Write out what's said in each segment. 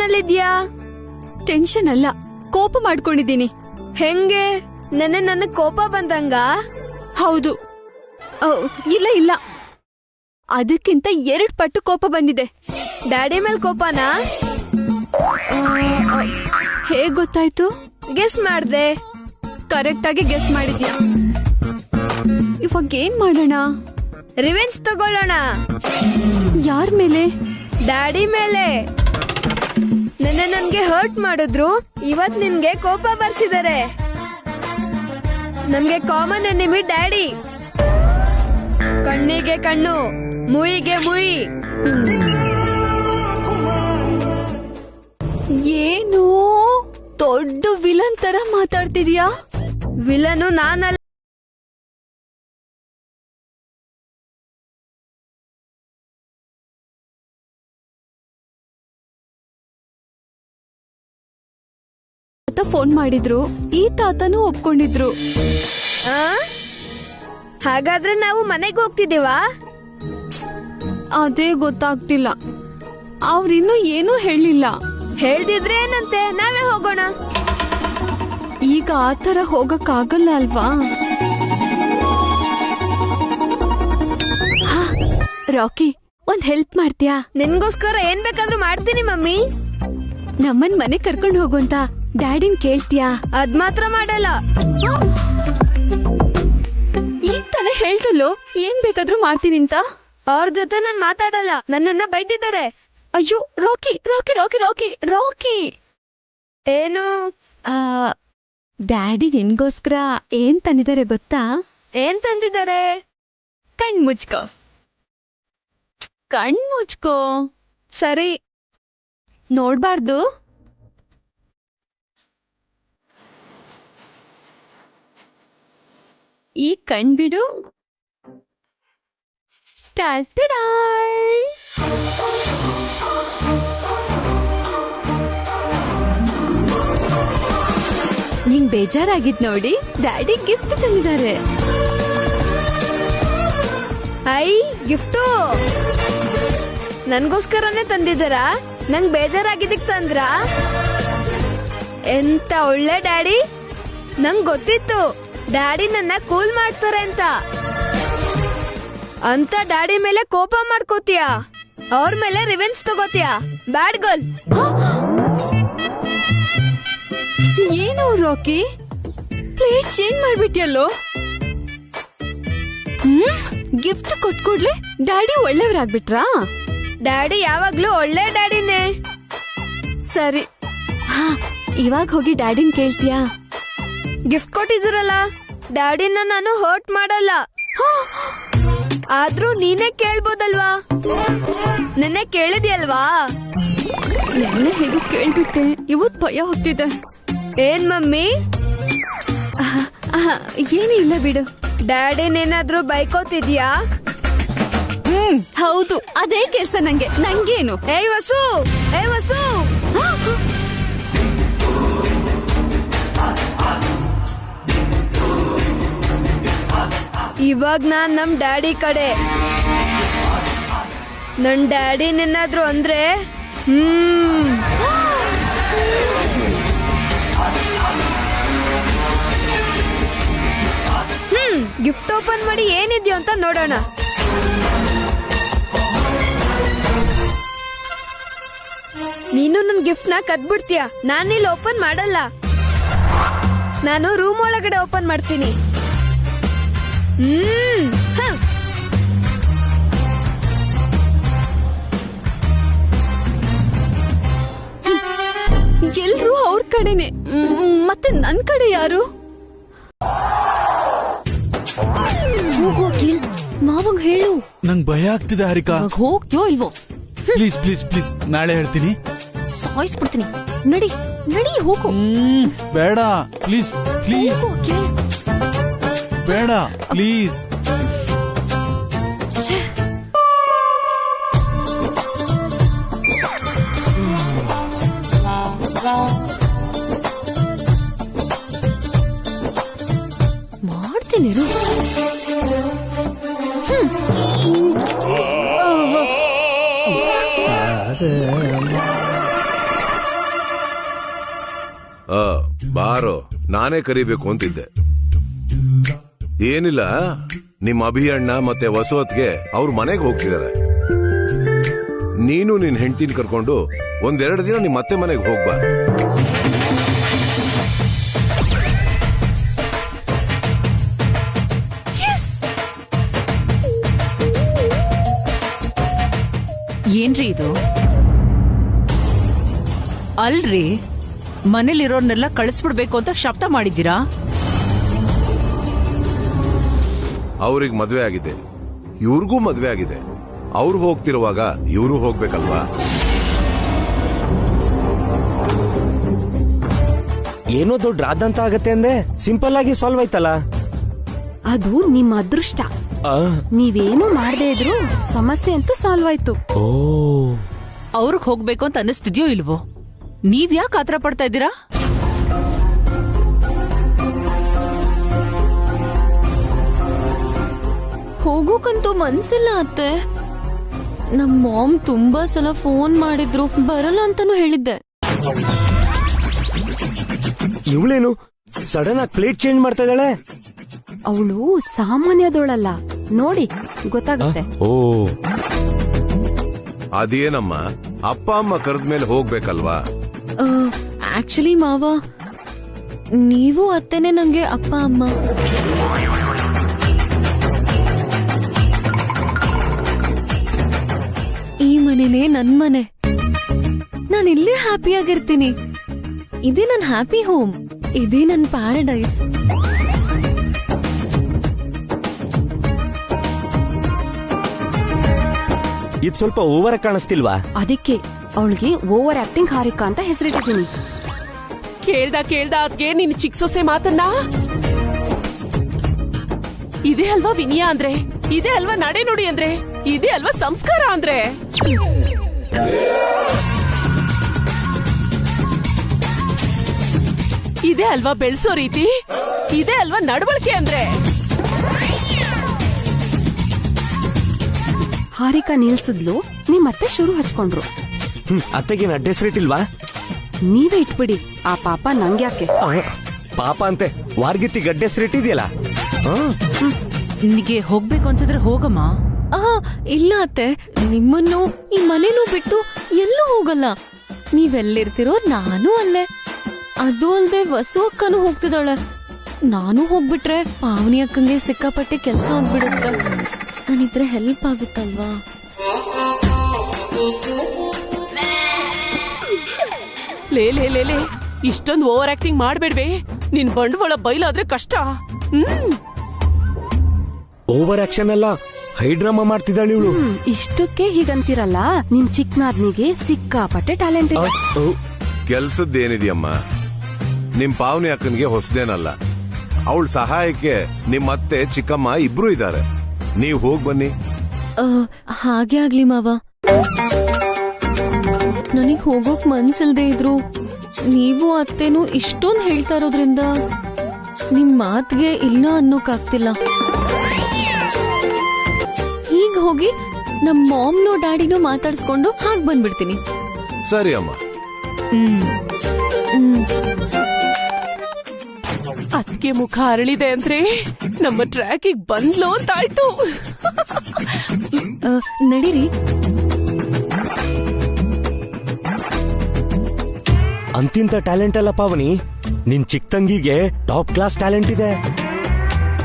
ನಲ್ಲಿದ್ಯಾ? Tension ಅಲ್ಲ, ಕೋಪ ಮಾಡ್ಕೊಂಡಿದ್ದೀನಿ. ಹೆಂಗೆ? ನನ್ನ ಕೋಪ ಬಂದಂಗ? ಹೌದು. ಇಲ್ಲ ಇಲ್ಲ, ಅದಕ್ಕಿಂತ 2 ಪಟ್ಟು ಕೋಪ ಬಂದಿದೆ. ಡ್ಯಾಡಿ ಮೇಲ್ ಕೋಪನಾ? ಹೇಗ್ ಗೊತ್ತಾಯ್ತು? ಗೆಸ್ ಮಾಡ್ದೆ. ಕರೆಕ್ಟ್ ಆಗಿ ಗೆಸ್ ಮಾಡಿದ್ಯಾ. ಇವಾಗ ಏನ್ ಮಾಡೋಣ? ರಿವೆಂಜ್ ತಗೊಳ್ಳೋಣ. ಯಾರ ಮೇಲೆ? ಡ್ಯಾಡಿ ಮೇಲೆ. ನನ್ಗೆ ಹರ್ಟ್ ಮಾಡಿದ್ರು, ಇವತ್ ನಿನ್ಗೆ ಕೋಪ ಬರ್ಸಿದಾರೆ. ನಮ್ಗೆ ಕಾಮನ್ ಎನಿಮಿ ಡ್ಯಾಡಿ. ಕಣ್ಣಿಗೆ ಕಣ್ಣು, ಮುಯಿಗೆ ಮುಯಿ. ಏನು ದೊಡ್ಡ ವಿಲನ್ ತರ ಮಾತಾಡ್ತಿದ್ಯಾ? ವಿಲನು ನಾನಲ್ಲ. ಫೋನ್ ಮಾಡಿದ್ರು, ಈ ತಾತನೂ ಒಪ್ಕೊಂಡಿದ್ರು. ಹಾಗಾದ್ರೆ ನಾವು ಮನೆಗೆ ಹೋಗ್ತಿದ್ದೀವಾ? ಅದೇ ಗೊತ್ತಾಗ್ತಿಲ್ಲ. ಅವ್ರಿನ್ನೂ ಏನೂ ಹೇಳಿಲ್ಲ. ಹೇಳ್ದಿದ್ರೆ ಏನಂತೆ, ನಾವೇ ಹೋಗೋಣ. ಈಗ ಆತರ ಹೋಗಕ್ಕಾಗಲ್ಲ ಅಲ್ವಾ? ರಾಕಿ, ಒಂದ್ ಹೆಲ್ಪ್ ಮಾಡ್ತೀಯಾ? ನಿನ್ಗೋಸ್ಕರ ಏನ್ ಬೇಕಾದ್ರೂ ಮಾಡ್ತೀನಿ ಮಮ್ಮಿ. ನಮ್ಮನ್ ಮನೆ ಕರ್ಕೊಂಡ್ ಹೋಗುವಂತ ಡ್ಯಾಡಿನ್ ಕೇಳ್ತೀಯಾ? ಅದ್ ಮಾತ್ರ ಮಾಡಲ್ಲ. ಈಗ ತಾನೇ ಹೇಳ್ತಲ್ಲೋ ಏನ್ ಬೇಕಾದ್ರೂ ಮಾಡ್ತೀನಿ ಅಂತ. ಅವ್ರ ಜೊತೆ ನಾನ್ ಮಾತಾಡಲ್ಲ, ನನ್ನನ್ನ ಬೈದಿದ್ದಾರೆ. ಅಯ್ಯೋ ರಾಕಿ ರಾಕಿ ರಾಕಿ ರಾಕಿ ರಾಕಿ. ಏನು? ಡ್ಯಾಡಿ ನಿನ್ಗೋಸ್ಕರ ಏನ್ ತಂದಿದ್ದಾರೆ ಗೊತ್ತಾ? ಏನ್ ತಂದಿದ್ದಾರೆ? ಕಣ್ ಮುಚ್ಕೋ, ಕಣ್ ಮುಚ್ಕೋ. ಸರಿ. ನೋಡ್ಬಾರ್ದು. ಈ ಕಣ್ ಬಿಡು. ನಿಂಗ್ ಬೇಜಾರಾಗಿದ್ ನೋಡಿ, ಡ್ಯಾಡಿ ಗಿಫ್ಟ್ ತಂದಿದ್ದಾರೆ. ಐ ಗಿಫ್ಟು ನನ್ಗೋಸ್ಕರನೇ ತಂದಿದ್ದಾರಾ? ನಂಗ್ ಬೇಜಾರಾಗಿದ್ದಕ್ ತಂದ್ರ? ಎಂತ ಒಳ್ಳೆ ಡ್ಯಾಡಿ. ನಂಗ್ ಗೊತ್ತಿತ್ತು ಡ್ಯಾಡಿ ನನ್ನ ಕೂಲ್ ಮಾಡ್ತಾರೆ ಅಂತ ಡ್ಯಾಡಿ ಮೇಲೆ ಕೋಪ ಮಾಡ್ಕೋತೀಯ, ಅವ್ರ ಮೇಲೆ ರಿವೆಂಜ್ ತಗೋತೀಯ. Bad girl. ಏನು ರಾಕಿ, ಪ್ಲೇಟ್ ಚೇಂಜ್ ಮಾಡ್ಬಿಟ್ಟಿಯಲ್ಲೋ? ಗಿಫ್ಟ್ ಕೊಟ್ಕೊಡ್ಲೆ ಡ್ಯಾಡಿ ಒಳ್ಳೆಯವ್ರಾಗ್ಬಿಟ್ರಾ? ಡ್ಯಾಡಿ ಯಾವಾಗ್ಲೂ ಒಳ್ಳೆ ಡ್ಯಾಡಿನೇ. ಸರಿ, ಇವಾಗ ಹೋಗಿ ಡ್ಯಾಡಿನ್ ಕೇಳ್ತೀಯಾ? ಗಿಫ್ಟ್ ಕೊಟ್ಟಿದ್ದೀರಲ್ಲ, ಡ್ಯಾಡಿನ ನಾನು ಹರ್ಟ್ ಮಾಡಲ್ಲ. ಆದ್ರೂ ನೀನೇ ಕೇಳ್ಬೋದಲ್ವಾ? ನೆನ್ನೆ ಕೇಳಿದ್ಯಲ್ವಾ? ನೆನ್ನೆ ಹೇಗೂ ಕೇಳ್ಬಿಟ್ಟೆ, ಇವತ್ ಭಯ ಹೋಗ್ತಿದೆ. ಏನ್ ಮಮ್ಮಿ? ಏನೂ ಇಲ್ಲ ಬಿಡು. ಡ್ಯಾಡಿನೇನಾದ್ರೂ ಬೈಕೋತಿದ್ಯಾ? ಹೌದು, ಅದೇ ಕೆಲ್ಸ ನಂಗೇನು. ಏಯ್ ವಸು, ಏಯ್ ವಸು. ಇವಾಗ ನಾನ್ ನಮ್ ಡ್ಯಾಡಿ ಕಡೆ. ನನ್ ಡ್ಯಾಡಿನೇನಾದ್ರೂ ಅಂದ್ರೆ ಗಿಫ್ಟ್ ಓಪನ್ ಮಾಡಿ ಏನಿದ್ಯೋ ಅಂತ ನೋಡೋಣ. ನೀನು ನನ್ ಗಿಫ್ಟ್ ನ ಕದ್ಬಿಡ್ತೀಯ. ನಾನಿಲ್ಲಿ ಓಪನ್ ಮಾಡಲ್ಲ, ನಾನು ರೂಮ್ ಒಳಗಡೆ ಓಪನ್ ಮಾಡ್ತೀನಿ. ಎಲ್ರೂ ಅವ್ರ ಕಡೆನೆ, ಮತ್ತೆ ನನ್ ಕಡೆ ಯಾರು? ಮಾವಂಗ್ ಹೇಳು. ನಂಗ್ ಭಯ ಆಗ್ತಿದೆ ಹರಿಕಾ. ಹೋಗ್ತೀಯೋ ಇಲ್ವೋ? ಪ್ಲೀಸ್ ಪ್ಲೀಸ್ ಪ್ಲೀಸ್, ನಾಳೆ ಹೇಳ್ತೀನಿ. ಸಾಯಿಸ್ಬಿಡ್ತೀನಿ. ನಡಿ ನಡಿ, ಹೋಗು. ಬೇಡ ಪ್ಲೀಸ್ ಪ್ಲೀಸ್, ಬೇಡ ಪ್ಲೀಸ್. ಮಾಡ್ತೀನಿ. ನಾನೇ ಕರಿಬೇಕು ಅಂತಿದ್ದೆ. ಏನಿಲ್ಲ, ನಿಮ್ಮ ಅಭಿಯಣ್ಣ ಮತ್ತೆ ವಸವತ್ಗೆ ಅವ್ರ ಮನೆಗೆ ಹೋಗ್ತಿದ್ದಾರೆ. ನೀನು ನಿನ್ ಹೆಂಡತಿನ ಕರ್ಕೊಂಡು ಒಂದೆರಡು ದಿನ ನಿಮ್ಮ ಅತ್ತೆ ಮನೆಗೆ ಹೋಗ್ಬಾ. ಏನ್ರಿ ಇದು? ಅಲ್ರಿ, ಮನೇಲಿರೋರ್ನೆಲ್ಲ ಕಳಿಸ್ಬಿಡ್ಬೇಕು ಅಂತ ಶಬ್ದ ಮಾಡಿದ್ದೀರಾ? ಅವ್ರಿಗೆ ಮದ್ವೆ ಆಗಿದೆ, ಇವ್ರಿಗೂ ಮದ್ವೆ ಆಗಿದೆ. ಅವ್ರು ಹೋಗ್ತಿರುವಾಗ ಇವರು ಹೋಗ್ಬೇಕಲ್ವಾ? ಏನೋ ದೊಡ್ಡ ರಾದಂತ ಆಗತ್ತೆ ಅಂದೆ, ಸಿಂಪಲ್ ಆಗಿ ಸಾಲ್ವ್ ಆಯ್ತಲ್ಲ. ಅದು ನಿಮ್ಮ ಅದೃಷ್ಟ. ನೀವೇನು ಮಾಡದೇ ಇದ್ರು ಸಮಸ್ಯೆ ಅಂತೂ ಸಾಲ್ವ್ ಆಯ್ತು. ಅವ್ರಿಗೆ ಹೋಗ್ಬೇಕು ಅಂತ ಅನಿಸ್ತಿದ್ಯೋ ಇಲ್ವೋ? ನೀವ್ ಯಾಕೆ ಆತರ ಪಡ್ತಾ ಇದ್ದೀರಾ? ಹೋಗೋಕಂತೂ ಮನ್ಸಿಲ್ಲ ಅತ್ತೆ. ನಮ್ ಮಾಮ್ ತುಂಬಾ ಸಲ ಫೋನ್ ಮಾಡಿದ್ರು, ಬರಲ್ಲ ಅಂತಾನು ಹೇಳಿದ್ದೆ. ಇವಳೇನು ಸಡನ್ ಆಗಿ ಪ್ಲೇಟ್ ಚೇಂಜ್ ಮಾಡ್ತಾ ಇದ್ದಾಳೆ? ಅವಳು ಸಾಮಾನ್ಯದೋಳಲ್ಲ, ನೋಡಿ ಗೊತ್ತಾಗುತ್ತೆ. ಅದೇನಮ್ಮ, ಅಪ್ಪ ಅಮ್ಮ ಕರೆದ್ಮೇಲೆ ಹೋಗ್ಬೇಕಲ್ವಾ? ಆಕ್ಚುಲಿ ಮಾವ, ನೀವು ಅತ್ತೆನೆ ನಂಗೆ ಅಪ್ಪ ಅಮ್ಮ. ಈ ಮನೆನೇ ನನ್ ಮನೆ. ನಾನು ಇಲ್ಲೇ ಹ್ಯಾಪಿಯಾಗಿರ್ತೀನಿ. ಇದೇ ನನ್ ಹ್ಯಾಪಿ ಹೋಮ್, ಇದೇ ನನ್ ಪ್ಯಾರಡೈಸ್. ಇದು ಸ್ವಲ್ಪ ಓವರ್ ಕಾಣಿಸ್ತಿಲ್ವಾ? ಅದಕ್ಕೆ ಅವಳಿಗೆ ಓವರ್ ಆಕ್ಟಿಂಗ್ ಹಾರಿಕಾ ಅಂತ ಹೆಸರಿಟ್ಟಿದ್ದೀನಿ. ಕೇಳ್ದ ಅದ್ಗೆ ನಿನ್ ಚಿಕ್ಕ ಸೊಸೆ ಮಾತನ್ನ. ಇದೇ ಅಲ್ವಾ ವಿನಯ ಅಂದ್ರೆ? ಇದೇ ಅಲ್ವಾ ನಡೆ ನುಡಿ ಅಂದ್ರೆ? ಇದೇ ಅಲ್ವಾ ಸಂಸ್ಕಾರ ಅಂದ್ರೆ? ಇದೇ ಅಲ್ವಾ ಬೆಳ್ಸೋ ರೀತಿ? ಇದೇ ಅಲ್ವಾ ನಡವಳಿಕೆ ಅಂದ್ರೆ? ಹಾರಿಕಾ ನಿಲ್ಸಿದ್ಲು, ನಿಮ್ಮತ್ತೆ ಶುರು ಹಚ್ಕೊಂಡ್ರು. ಅತ್ತೆಗೇನು ಅಡ್ಡ ಹೆಸರಿಟ್ಟಿಲ್ವಾ? ನೀವೇ ಇಟ್ಬಿಡಿ, ಆ ಪಾಪ ನಂಗ್ಯಾಕೆ. ಪಾಪ ಅಂತೆ ವಾರ್ಗಿತ್ತಿ ಗಡ್ಡೆ ಹೆಸರಿಟ್ಟಿದ್ಯಲ್ಲ. ನಿನಗೆ ಹೋಗ್ಬೇಕು ಅನ್ಸಿದ್ರೆ ಹೋಗಮ್ಮ. ಇಲ್ಲ ಅತ್ತೆ, ನಿಮ್ಮನ್ನು ಈ ಮನೇನೂ ಬಿಟ್ಟು ಎಲ್ಲೂ ಹೋಗಲ್ಲ. ನೀವೆಲ್ಲಿರ್ತಿರೋ ನಾನು ಅಲ್ಲೇ. ಅದು ಅಲ್ದೆ ವಸು ಅಕ್ಕನೂ ಹೋಗ್ತಿದ್ದಾಳೆ. ನಾನು ಹೋಗ್ಬಿಟ್ರೆ ಪಾವನಿ ಅಕ್ಕಂಗೆ ಸಿಕ್ಕಾಪಟ್ಟೆ ಕೆಲಸ ಹೋಗ್ಬಿಡುತ್ತೆ. ನಾನಿದ್ರೆ ಹೆಲ್ಪ್ ಆಗುತ್ತಲ್ವಾ? ಲೇ ಇಷ್ಟೊಂದು ಓವರ್ ಆಕ್ಟಿಂಗ್ ಮಾಡ್ಬೇಡ್ವೆ. ನಿನ್ ಬಂಡವಾಳ ಬಯಲಾದ್ರೆ ಕಷ್ಟ. ಓವರ್ ಆಕ್ಷನ್ ಅಲ್ಲ, ಹೈಡ್ರಾಮಾ ಮಾಡ್ತಿದ್ದಾಳೆ ಇವಳು. ಇಷ್ಟಕ್ಕೆ ಹೀಗಂತಿರಲ್ಲ, ನಿಮ್ ಚಿಕ್ಕನಾದ್ನಿಗೆ ಸಿಕ್ಕಾಪಟ್ಟೆ ಟ್ಯಾಲೆಂಟ್ ಇದೆ. ಕೆಲ್ಸದ್ದೇನಿದೆಯಮ್ಮ, ನಿಮ್ ಪಾವನಿ ಅಕ್ಕನಿಗೆ ಹೊಸದೇನಲ್ಲ. ಅವಳ ಸಹಾಯಕ್ಕೆ ನಿಮ್ಮ ಅತ್ತೆ ಚಿಕ್ಕಮ್ಮ ಇಬ್ರು ಇದ್ದಾರೆ. ನೀವ್ ಹೋಗ್ ಬನ್ನಿ. ಹಾಗೆ ಆಗ್ಲಿ ಮಾವ. ನನಗ್ ಹೋಗೋಕ್ ಮನ್ಸಿಲ್ದೇ ಇದ್ರು ನೀವು ಅತ್ತೆನೂ ಇಷ್ಟೊಂದು ಹೇಳ್ತಾ ಇರೋದ್ರಿಂದ ನಿಮ್ ಮಾತ್ಗೆ ಇಲ್ಲ ಅನ್ನೋಕಾಗ್ತಿಲ್ಲ. ಈಗ ಹೋಗಿ ನಮ್ ಮಾಮ್ನೋ ಡ್ಯಾಡಿನೋ ಮಾತಾಡ್ಸ್ಕೊಂಡು ಹಾಗ್ ಬಂದ್ಬಿಡ್ತೀನಿ. ಸರಿ ಅಮ್ಮ. ಅದಕ್ಕೆ ಮುಖ ಅರಳಿದೆ ಅಂದ್ರೆ ನಮ್ಮ ಟ್ರ್ಯಾಕಿಗೆ ಬಂದ್ಲು ಅಂತಾಯ್ತು. ನಡೀರಿ. ಅಂತಿಂತ ಟ್ಯಾಲೆಂಟ್ ಅಲ್ಲ ಪಾವನಿ, ನಿನ್ ಚಿಕ್ಕ ತಂಗಿಗೆ ಟಾಪ್ ಕ್ಲಾಸ್ ಟ್ಯಾಲೆಂಟ್ ಇದೆ.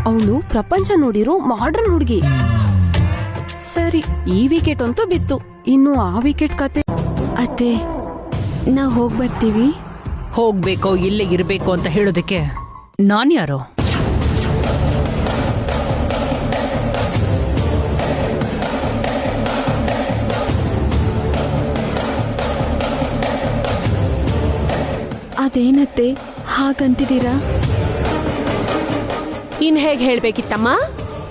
ಅವಳು ಪ್ರಪಂಚ ನೋಡಿರೋ ಮಾಡ್ರನ್ ಹುಡುಗಿ. ಸರಿ, ಈ ವಿಕೆಟ್ ಅಂತೂ ಬಿತ್ತು, ಇನ್ನು ಆ ವಿಕೆಟ್ ಕತೆ. ಅತ್ತೆ, ನಾವ್ ಹೋಗ್ ಬರ್ತೀವಿ. ಹೋಗ್ಬೇಕೋ ಇಲ್ಲೇ ಇರ್ಬೇಕು ಅಂತ ಹೇಳೋದಕ್ಕೆ ನಾನ್ ಯಾರೋ? ಅದೇನತ್ತೆ ಹಾಗಂತಿದ್ದೀರಾ? ಇನ್ ಹೇಗ್ ಹೇಳ್ಬೇಕಿತ್ತಮ್ಮ?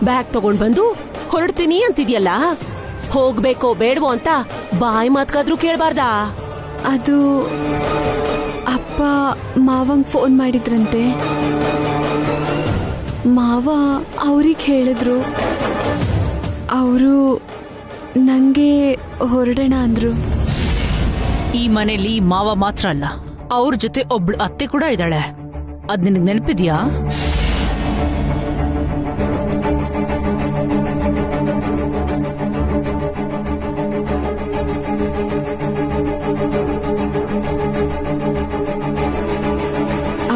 ಬ್ಯಾಗ್ ತಗೊಂಡ್ ಬಂದು ಹೊರಡ್ತೀನಿ ಅಂತಿದ್ಯಲ್ಲ, ಹೋಗ್ಬೇಕೋ ಬೇಡವೋ ಅಂತ ಬಾಯಿ ಮಾತ್ಕಾದ್ರೂ ಕೇಳ್ಬಾರ್ದಾ? ಅದು ಅಪ್ಪ ಮಾವಂಗ್ ಫೋನ್ ಮಾಡಿದ್ರಂತೆ. ಮಾವ ಅವ್ರಿಗೆ ಹೇಳಿದ್ರು. ಅವರು ನಂಗೆ ಹೊರಡೋಣ ಅಂದ್ರು. ಈ ಮನೇಲಿ ಮಾವ ಮಾತ್ರ ಅಲ್ಲ, ಅವ್ರ ಜೊತೆ ಒಬ್ಳು ಅತ್ತೆ ಕೂಡ ಇದ್ದಾಳೆ. ಅದ್ ನಿನಗ್ ನೆನಪಿದ್ಯಾ?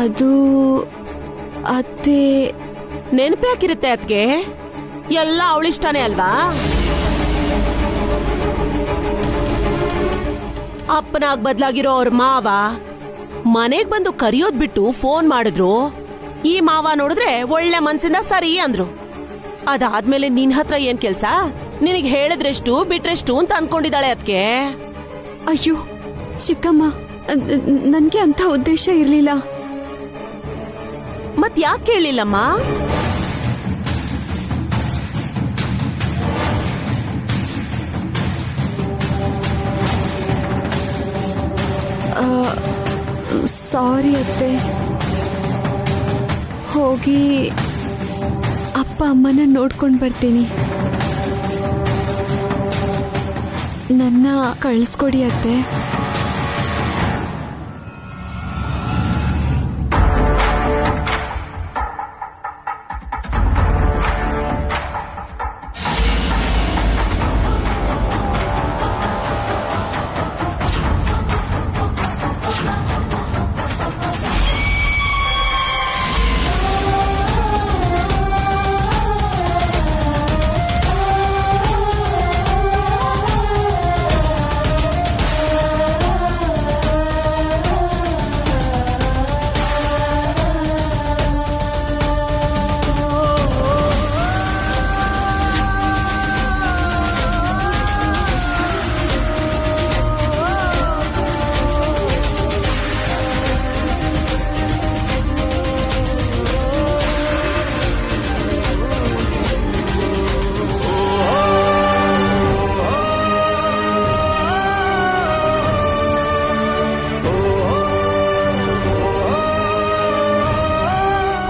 ಅದು ಅತ್ತೆ ನೆನಪೇ ಹಾಕಿರುತ್ತೆ ಅದಕ್ಕೆ. ಎಲ್ಲ ಅವಳಿಷ್ಟಾನೇ ಅಲ್ವಾ? ಅಪ್ಪನಾಗ್ ಬದ್ಲಾಗಿರೋ ಅವ್ರ ಮಾವ ಮನೆಗ್ ಬಂದು ಕರಿಯೋದ್ ಬಿಟ್ಟು ಫೋನ್ ಮಾಡಿದ್ರು. ಈ ಮಾವ ನೋಡಿದ್ರೆ ಒಳ್ಳೆ ಮನ್ಸಿಂದ ಸರಿ ಅಂದ್ರು. ಅದಾದ್ಮೇಲೆ ನಿನ್ ಹತ್ರ ಏನ್ ಕೆಲ್ಸ? ನಿನಗ್ ಹೇಳಿದ್ರೆಷ್ಟು ಬಿಟ್ರೆಷ್ಟು ಅಂತ ಅನ್ಕೊಂಡಿದ್ದಾಳೆ ಅದಕ್ಕೆ. ಅಯ್ಯೋ ಚಿಕ್ಕಮ್ಮ, ನನ್ಗೆ ಅಂತ ಉದ್ದೇಶ ಇರ್ಲಿಲ್ಲ. ಮತ್ ಯಾಕೆ ಕೇಳಿಲ್ಲಮ್ಮ? ಸಾರಿ ಅತ್ತೆ. ಹೋಗಿ ಅಪ್ಪ ಅಮ್ಮನ ನೋಡ್ಕೊಂಡು ಬರ್ತೀನಿ. ನನ್ನ ಕಳಿಸ್ಕೊಡಿ ಅತ್ತೆ.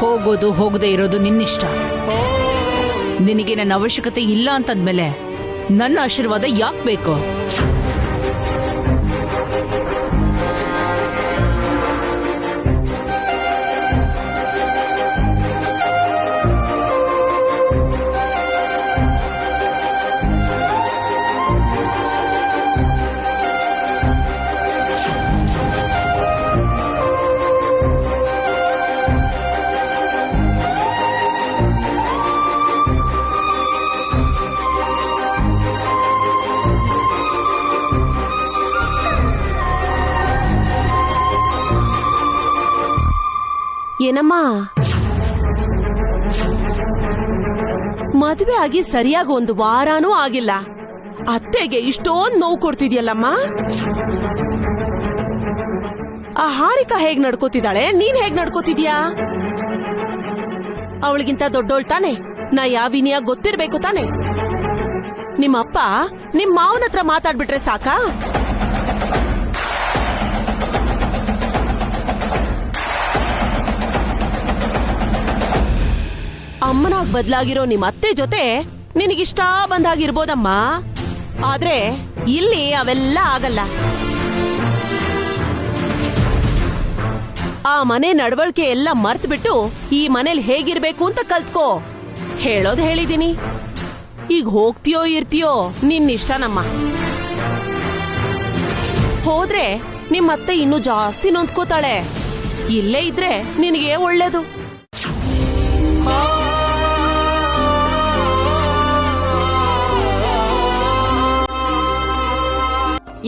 ಹೋಗೋದು ಹೋಗದೆ ಇರೋದು ನಿನ್ನಿಷ್ಟ. ನಿನಗೆ ನನ್ನ ಅವಶ್ಯಕತೆ ಇಲ್ಲ ಅಂತಂದ್ಮೇಲೆ ನನ್ನ ಆಶೀರ್ವಾದ ಯಾಕೆ ಬೇಕು? ಏನಮ್ಮ, ಮದುವೆ ಆಗಿ ಸರಿಯಾಗಿ 1 ವಾರನೂ ಆಗಿಲ್ಲ, ಅತ್ತೆಗೆ ಇಷ್ಟೊಂದು ನೋವು ಕೊಡ್ತಿದ್ಯಲ್ಲಮ್ಮ? ಆ ಹಾರಿಕಾ ಹೇಗ್ ನಡ್ಕೋತಿದ್ದಾಳೆ, ನೀನ್ ಹೇಗ್ ನಡ್ಕೋತಿದ್ಯಾ? ಅವಳಿಗಿಂತ ದೊಡ್ಡೋಳ್ ತಾನೆ, ನಾ ಯಾವಿನಿಯ ಗೊತ್ತಿರ್ಬೇಕು ತಾನೆ? ನಿಮ್ಮಪ್ಪ ನಿಮ್ ಮಾವನ ಹತ್ರ ಮಾತಾಡ್ಬಿಟ್ರೆ ಸಾಕಾ? ಅಮ್ಮನಾಗ್ ಬದ್ಲಾಗಿರೋ ನಿಮ್ ಅತ್ತೆ ಜೊತೆ ನಿನಗಿಷ್ಟ ಬಂದಾಗಿರ್ಬೋದಮ್ಮ, ಆದ್ರೆ ಇಲ್ಲಿ ಅವೆಲ್ಲ ಆಗಲ್ಲ. ಆ ಮನೆ ನಡವಳಿಕೆ ಎಲ್ಲ ಮರ್ತ್ ಬಿಟ್ಟು ಈ ಮನೇಲಿ ಹೇಗಿರ್ಬೇಕು ಅಂತ ಕಲ್ತ್ಕೋ. ಹೇಳೋದ್ ಹೇಳಿದೀನಿ. ಈಗ ಹೋಗ್ತೀಯೋ ಇರ್ತೀಯೋ ನಿನ್ನಿಷ್ಟನಮ್ಮ. ಹೋದ್ರೆ ನಿಮ್ಮತ್ತೆ ಇನ್ನೂ ಜಾಸ್ತಿ ನೊಂದ್ಕೋತಾಳೆ. ಇಲ್ಲೇ ಇದ್ರೆ ನಿನಗೆ ಒಳ್ಳೇದು.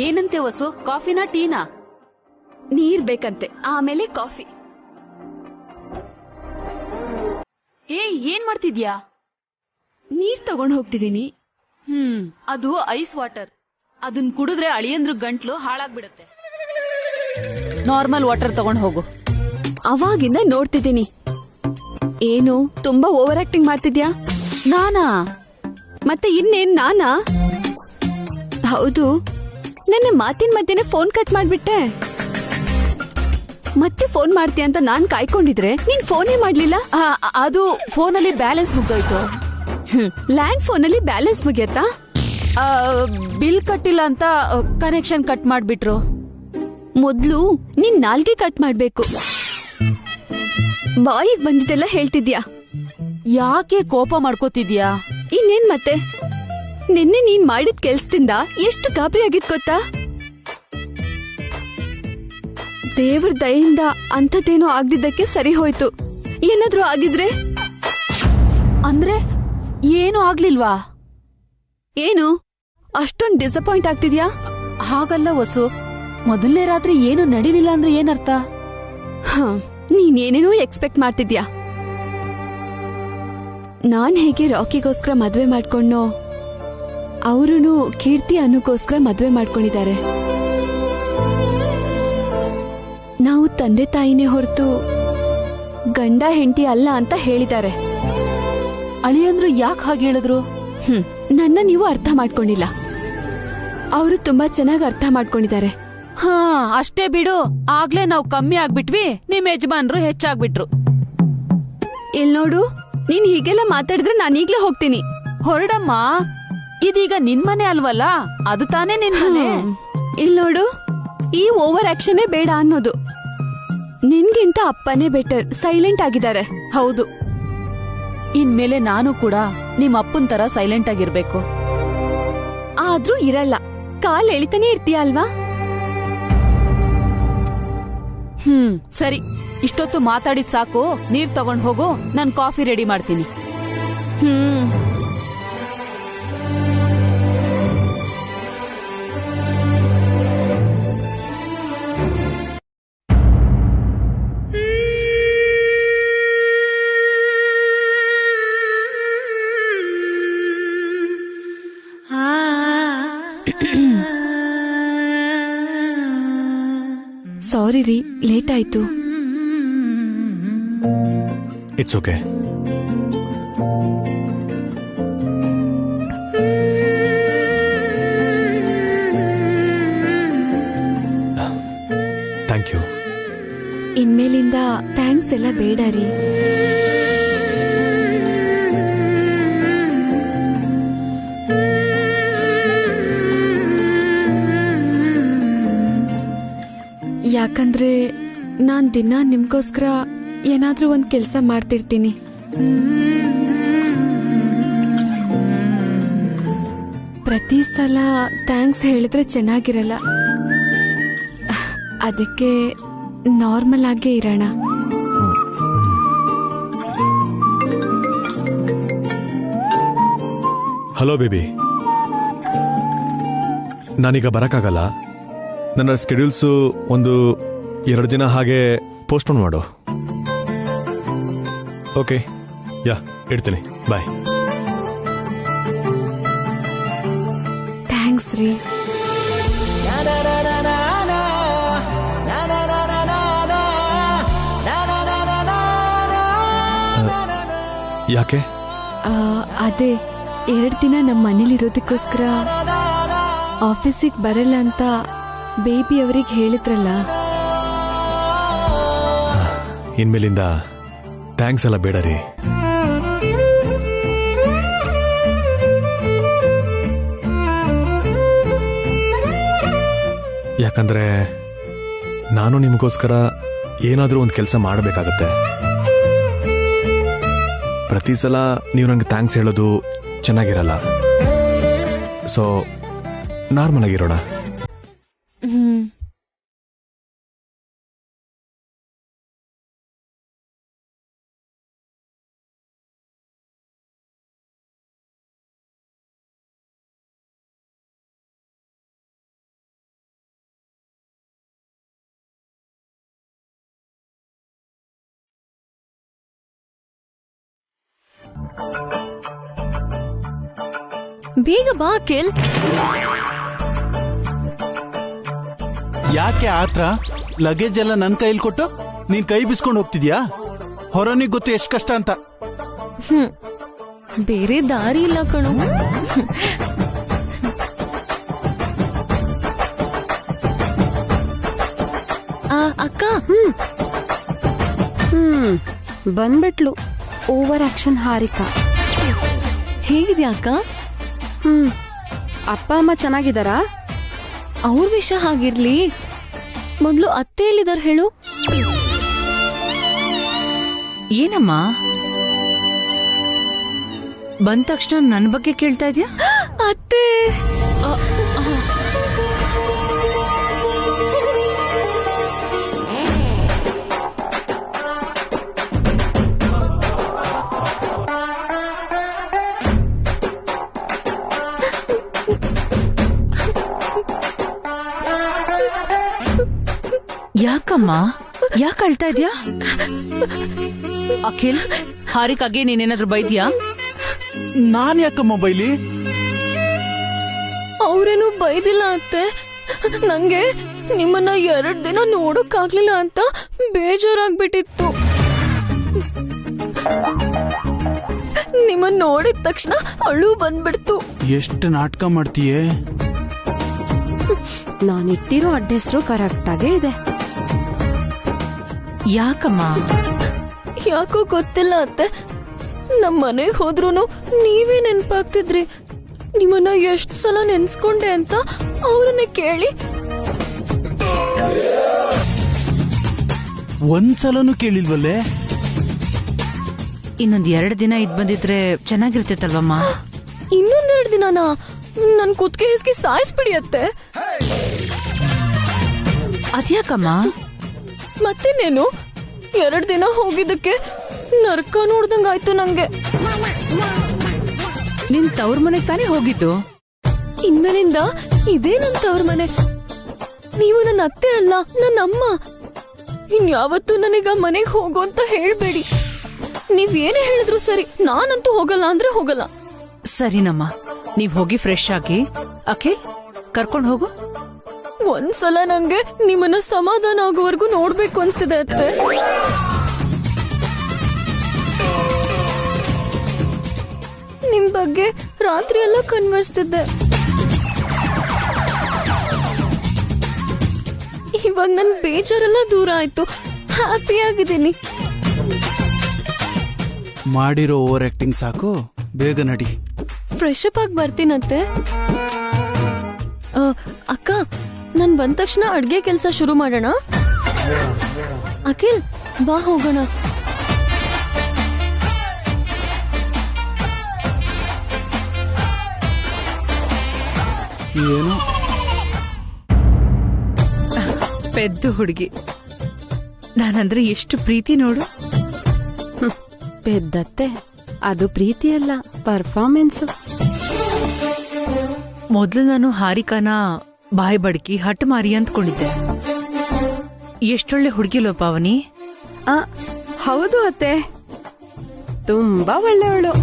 ಏನಂತೆ ವಸು, ಕಾಫಿನಾ ಟೀನಾ? ನೀರ್ ಬೇಕಂತೆ, ಆಮೇಲೆ ಕಾಫಿ. ಏನ್ ಮಾಡ್ತಿದ್ಯಾ? ನೀರ್ ತಗೊಂಡ್ ಹೋಗ್ತಿದೀನಿ. ಅದು ಐಸ್ ವಾಟರ್. ಅದನ್ ಕುಡಿದ್ರೆ ಅಳಿಯಂದ್ರ ಗಂಟ್ಲು ಹಾಳಾಗ್ಬಿಡತ್ತೆ. ನಾರ್ಮಲ್ ವಾಟರ್ ತಗೊಂಡ್ ಹೋಗು. ಅವಾಗಿಂದ ನೋಡ್ತಿದ್ದೀನಿ. ಏನು ತುಂಬಾ ಓವರ್ ಆಕ್ಟಿಂಗ್ ಮಾಡ್ತಿದ್ಯಾ? ನಾನಾ? ಮತ್ತೆ ಇನ್ನೇನ್ ನಾನಾ? ಹೌದು, ನನ್ನ ಮಾತಿನ ಮಧ್ಯೆನೆ ಫೋನ್ ಕಟ್ ಮಾಡ್ಬಿಟ್ಟೆ. ಮತ್ತೆ ಫೋನ್ ಮಾಡ್ತೀಯ ಅಂತ ನಾನ್ ಕಾಯ್ಕೊಂಡಿದ್ರೆ ನೀನ್ ಫೋನೇ ಮಾಡ್ಲಿಲ್ಲ. ಅದು ಫೋನಲ್ಲಿ ಬ್ಯಾಲೆನ್ಸ್ ಮುಗ್ದೋಯ್ತು. ಲ್ಯಾಂಡ್ ಫೋನಲ್ಲಿ ಬ್ಯಾಲೆನ್ಸ್ ಮುಗಿಯತ್ತಾ? ಬಿಲ್ ಕಟ್ಟಿಲ್ಲ ಅಂತ ಕನೆಕ್ಷನ್ ಕಟ್ ಮಾಡ್ಬಿಟ್ರು. ಮೊದ್ಲು ನಿನ್ ನಾಲ್ಗೆ ಕಟ್ ಮಾಡ್ಬೇಕು. ಬಾಯಿಗೆ ಬಂದಿದ್ದೆಲ್ಲ ಹೇಳ್ತಿದ್ಯಾ. ಯಾಕೆ ಕೋಪ ಮಾಡ್ಕೋತಿದ್ಯಾ? ಇನ್ನೇನ್ ಮತ್ತೆ, ನಿನ್ನೆ ನೀನ್ ಮಾಡಿದ ಕೆಲ್ಸದಿಂದ ಎಷ್ಟು ಗಾಬರಿ ಆಗಿದ್ ಗೊತ್ತಾ? ದೇವ್ರ ದಯೆಯಿಂದ ಅಂಥದ್ದೇನೋ ಆಗ್ದಿದ್ದಕ್ಕೆ ಸರಿ ಹೋಯ್ತು. ಏನಾದ್ರೂ ಆಗಿದ್ರೆ? ಅಂದ್ರೆ ಏನು ಆಗ್ಲಿಲ್ವಾ? ಏನು ಅಷ್ಟೊಂದ್ ಡಿಸಪಾಯಿಂಟ್ ಆಗ್ತಿದ್ಯಾ? ಹಾಗಲ್ಲ ವಸು, ಮೊದಲನೇ ರಾತ್ರಿ ಏನು ನಡೀಲಿಲ್ಲ ಅಂದ್ರೆ ಏನರ್ಥ? ನೀನೇನೇನೋ ಎಕ್ಸ್ಪೆಕ್ಟ್ ಮಾಡ್ತಿದ್ಯಾ. ನಾನ್ ಹೇಗೆ ರಾಕಿಗೋಸ್ಕರ ಮದ್ವೆ ಮಾಡ್ಕೊಂಡೋ, ಅವರೂ ಕೀರ್ತಿ ಅನ್ನೋಗೋಸ್ಕರ ಮದ್ವೆ ಮಾಡ್ಕೊಂಡಿದ್ದಾರೆ. ನಾವು ತಂದೆ ತಾಯಿನೇ ಹೊರತು ಗಂಡ ಹೆಂಡತಿ ಅಲ್ಲ ಅಂತ ಹೇಳಿದ್ದಾರೆ. ಅಳಿಯಂದ್ರು ಯಾಕೆ ಹಾಗೆ ಹೇಳಿದ್ರು? ನನ್ನ ನೀವು ಅರ್ಥ ಮಾಡ್ಕೊಂಡಿಲ್ಲ, ಅವರು ತುಂಬಾ ಚೆನ್ನಾಗಿ ಅರ್ಥ ಮಾಡ್ಕೊಂಡಿದ್ದಾರೆ. ಹಾ ಅಷ್ಟೇ ಬಿಡು. ಆಗ್ಲೇ ನಾವು ಕಮ್ಮಿ ಆಗ್ಬಿಟ್ವಿ, ನಿಮ್ ಯಜಮಾನ್ರು ಹೆಚ್ಚಾಗ್ಬಿಟ್ರು. ಇಲ್ ನೋಡು, ನೀನ್ ಹೀಗೆಲ್ಲ ಮಾತಾಡಿದ್ರೆ ನಾನು ಈಗ್ಲೇ ಹೋಗ್ತೀನಿ. ಹೊರಡಮ್ಮ, ಇದೀಗ ನಿನ್ ಮನೆ ಅಲ್ವಲ್ಲ, ಅದು ತಾನೇ ನಿನ್ ಮನೆ. ಇಲ್ ನೋಡು, ಈ ಓವರ್ ಆಕ್ಷನ್ ಬೇಡ ಅನ್ನೋದು. ನಿನ್ಗಿಂತ ಅಪ್ಪನೇ ಬೆಟರ್, ಸೈಲೆಂಟ್ ಆಗಿದ್ದಾರೆ. ಹೌದು, ಇನ್ಮೇಲೆ ನಾನು ಕೂಡ ನಿಮ್ ಅಪ್ಪನ್ ತರ ಸೈಲೆಂಟ್ ಆಗಿರ್ಬೇಕು. ಆದ್ರೂ ಇರಲ್ಲ, ಕಾಲ್ ಎಳಿತಾನೆ ಇರ್ತೀಯ ಅಲ್ವಾ? ಸರಿ, ಇಷ್ಟೊತ್ತು ಮಾತಾಡಿದ್ ಸಾಕು. ನೀರ್ ತಗೊಂಡ್ ಹೋಗು, ನಾನ್ ಕಾಫಿ ರೆಡಿ ಮಾಡ್ತೀನಿ. ಸಾರಿ ರೀ, ಲೇಟ್ ಆಯ್ತು. It's okay. Thank you. ಇನ್ಮೇಲಿಂದ ಥ್ಯಾಂಕ್ಸ್ ಎಲ್ಲ ಬೇಡ ರೀ. ಯಾಕಂದ್ರೆ ನಾನ್ ದಿನ ನಿಮ್ಗೋಸ್ಕರ ಏನಾದ್ರೂ ಒಂದ್ ಕೆಲ್ಸ ಮಾಡ್ತಿರ್ತೀನಿ. ಪ್ರತಿ ಸಲ ಥ್ಯಾಂಕ್ಸ್ ಹೇಳಿದ್ರೆ ಚೆನ್ನಾಗಿರಲ್ಲ, ಅದಕ್ಕೆ ನಾರ್ಮಲ್ ಆಗೇ ಇರೋಣ. ಹಲೋ ಬೇಬಿ, ನಾನೀಗ ಬರಕ್ಕಾಗಲ್ಲ. ನನ್ನ ಸ್ಕೆಡ್ಯೂಲ್ಸು 1-2 ದಿನ ಹಾಗೆ ಪೋಸ್ಟ್ಪೋನ್ ಮಾಡು. ಓಕೆ, ಯಾ ಇಡ್ತೀನಿ, ಬಾಯ್. ಥ್ಯಾಂಕ್ಸ್ ರೀ. ಯಾಕೆ? ಅದೇ 2 ದಿನ ನಮ್ಮ ಮನೇಲಿರೋದಕ್ಕೋಸ್ಕರ ಆಫೀಸಿಗೆ ಬರಲ್ಲ ಅಂತ ಬೇಬಿ ಅವ್ರಿಗೆ ಹೇಳಿದ್ರಲ್ಲ. ಇನ್ಮೇಲಿಂದ ಥ್ಯಾಂಕ್ಸ್ ಎಲ್ಲ ಬೇಡ ರೀ. ಯಾಕಂದ್ರೆ ನಾನು ನಿಮಗೋಸ್ಕರ ಏನಾದರೂ ಒಂದು ಕೆಲಸ ಮಾಡಬೇಕಾಗತ್ತೆ. ಪ್ರತಿ ಸಲ ನೀವು ನಂಗೆ ಥ್ಯಾಂಕ್ಸ್ ಹೇಳೋದು ಚೆನ್ನಾಗಿರಲ್ಲ. ಸೊ ನಾರ್ಮಲ್ ಆಗಿರೋಣ. ಬೇಗ ಬಾ ಅಖಿಲ್. ಯಾಕೆ ಆತ್ರ? ಲಗೇಜ್ ಎಲ್ಲ ನನ್ ಕೈಲಿ ಕೊಟ್ಟು ನೀನ್ ಕೈ ಬಿಸ್ಕೊಂಡು ಹೋಗ್ತಿದ್ಯಾ? ಹೊರನಿಗೆ ಗೊತ್ತು ಎಷ್ಟು ಕಷ್ಟ ಅಂತ. ಬೇರೆ ದಾರಿ ಇಲ್ಲ ಕಣು. ಅಕ್ಕ ಬಂದ್ಬಿಟ್ಲು ಓವರ್ ಆಕ್ಷನ್ ಹಾರಿಕಾ. ಹೇಗಿದ್ಯಾ ಅಕ್ಕ? ಅಪ್ಪ ಅಮ್ಮ ಚೆನ್ನಾಗಿದ್ದಾರಾ? ಅವ್ರ ವಿಷಯ ಹಾಗಿರ್ಲಿ, ಮೊದ್ಲು ಅತ್ತೆ ಎಲ್ಲಿದಾರ ಹೇಳು. ಏನಮ್ಮ ಬಂದ ತಕ್ಷಣ ನನ್ನ ಬಗ್ಗೆ ಕೇಳ್ತಾ ಇದ್ಯಾ? ಅತ್ತೆ ಯಾಕಮ್ಮ ಯಾಕೆ ಅಳ್ತಾ ಇದ್ಯಾ? ಅಖಿಲ್, ಹಾರಿಕಾಗೆ ನೀನೇನಾದ್ರೂ ಬೈದ್ಯಾ? ನಾನ್ ಯಾಕಮ್ಮ ಬೈಲಿ? ಅವ್ರೇನು ಬೈದಿಲ್ಲ ಅತ್ತೆ. ನಂಗೆ ನಿಮ್ಮನ್ನ 2 ದಿನ ನೋಡಕ್ಕಾಗ್ಲಿಲ್ಲ ಅಂತ ಬೇಜಾರಾಗ್ಬಿಟ್ಟಿತ್ತು. ನಿಮ್ಮನ್ನ ನೋಡಿದ ತಕ್ಷಣ ಅಳು ಬಂದ್ಬಿಡ್ತು. ಎಷ್ಟು ನಾಟಕ ಮಾಡ್ತೀಯೇ? ನಾನಿಟ್ಟಿರೋ ಅಡ್ರೆಸ್ರು ಕರೆಕ್ಟ್ ಆಗೇ ಇದೆ. ಯಾಕಮ್ಮ? ಯಾಕೋ ಗೊತ್ತಿಲ್ಲ ಅತ್ತೆ, ನಮ್ ಮನೆಗ್ ಹೋದ್ರೂನು ನೀವೇ ನೆನ್ಪಾಗ್ತಿದ್ರಿ. ನಿಮ್ಮನ್ನ ಎಷ್ಟ್ ಸಲ ನೆನ್ಸ್ಕೊಂಡೆ ಅಂತ ಅವ್ರನ್ನ ಕೇಳಿ. ಒಂದ್ಸಲನೂ ಕೇಳಿಲ್ವಲ್ಲೇ? ಇನ್ನೊಂದ್ 2 ದಿನ ಇದ್ ಬಂದಿದ್ರೆ ಚೆನ್ನಾಗಿರ್ತಿತ್ತಲ್ವಮ್ಮ? ಇನ್ನೊಂದೆರಡು ದಿನನಾ? ನನ್ ಕುತ್ತಿಗೆ ಹಿಸ್ಕಿ ಸಾಯಿಸ್ಬಿಡಿ ಅತ್ತೆ. ಅದ್ಯಾಕಮ್ಮ? ಮತ್ತಿನ್ನೇನು, 2 ದಿನ ಹೋಗಿದ್ದಕ್ಕೆ ನರ್ಕ ನೋಡ್ದಂಗಾಯ್ತು ನಂಗೆ. ನಿನ್ ತವ್ರ ಮನೆಗ್ ತಾನೇ ಹೋಗಿದ್ದು? ಇನ್ಮೇಲಿಂದ ಇದೇ ನನ್ ತವ್ರ ಮನೆ. ನೀವು ನನ್ನ ಅತ್ತೆ ಅಲ್ಲ, ನನ್ನ ಅಮ್ಮ. ಇನ್ಯಾವತ್ತೂ ನನಗ ಮನೆಗ್ ಹೋಗು ಅಂತ ಹೇಳ್ಬೇಡಿ. ನೀವ್ ಏನೇ ಹೇಳಿದ್ರು ಸರಿ, ನಾನಂತೂ ಹೋಗಲ್ಲ ಅಂದ್ರೆ ಹೋಗಲ್ಲ. ಸರಿನಮ್ಮ, ನೀವ್ ಹೋಗಿ ಫ್ರೆಶ್ ಆಗಿ. ಅಖಿಲ್, ಕರ್ಕೊಂಡ್ ಹೋಗು. ಒಂದ್ಸಲ ನಂಗೆ ನಿಮ್ಮನ್ನ ಸಮಾಧಾನ ಆಗೋವರೆಗೂ ನೋಡ್ಬೇಕು ಅನ್ಸಿದೆ ಅತ್ತೆ. ನಿಮ್ ಬಗ್ಗೆ ರಾತ್ರಿ ಎಲ್ಲ ಕನ್ವರ್ಸ್ತಿದ್ದೆ. ಇವಾಗ ನನ್ ಬೇಜಾರೆಲ್ಲ ದೂರ ಆಯ್ತು. ಹ್ಯಾಪಿ ಆಗಿದ್ದೀನಿ. ಮಾಡಿರೋ ಓವರ್ ಆಕ್ಟಿಂಗ್ ಸಾಕು, ಬೇಗ ನಡಿ. ಫ್ರೆಶ್ ಅಪ್ ಆಗಿ ಬರ್ತೀನಂತೆ. ಅಕ್ಕ, ನಾನ್ ಬಂದ ತಕ್ಷಣ ಅಡ್ಗೆ ಕೆಲ್ಸ ಶುರು ಮಾಡೋಣ. ಅಖಿಲ್, ಬಾ ಹೋಗೋಣ. ಏನು ಪೆದ್ದು ಹುಡುಗಿ, ನಾನಂದ್ರೆ ಎಷ್ಟು ಪ್ರೀತಿ ನೋಡು. ಪೆದ್ದತ್ತೆ, ಅದು ಪ್ರೀತಿ ಅಲ್ಲ, ಪರ್ಫಾರ್ಮೆನ್ಸ್. ಮೊದ್ಲು ನಾನು ಹಾರಿಕಾನ ಬಾಯಿ ಬಡ್ಕಿ ಹಟ್ ಮಾರಿ ಅಂದ್ಕೊಂಡಿದ್ದೆ. ಎಷ್ಟೊಳ್ಳೆ ಹುಡುಗಿಲೋ ಪಾವನಿ. ಹೌದು ಅತ್ತೆ, ತುಂಬಾ ಒಳ್ಳೆಯವಳು.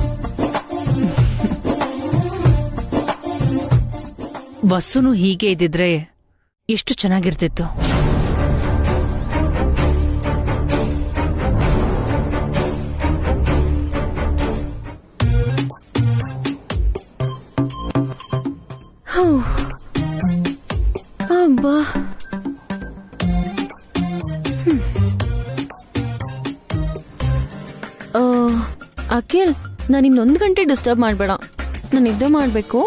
ವಸುನು ಹೀಗೆ ಇದ್ದಿದ್ರೆ ಎಷ್ಟು ಚೆನ್ನಾಗಿರ್ತಿತ್ತು. ಅಬ್ಬಾ, ಅಖಿಲ್, ನಾನು ಇನ್ನೊಂದು ಗಂಟೆ ಡಿಸ್ಟರ್ಬ್ ಮಾಡ್ಬೇಡ. ನಾನು ನಿದ್ದೆ ಮಾಡ್ಬೇಕು.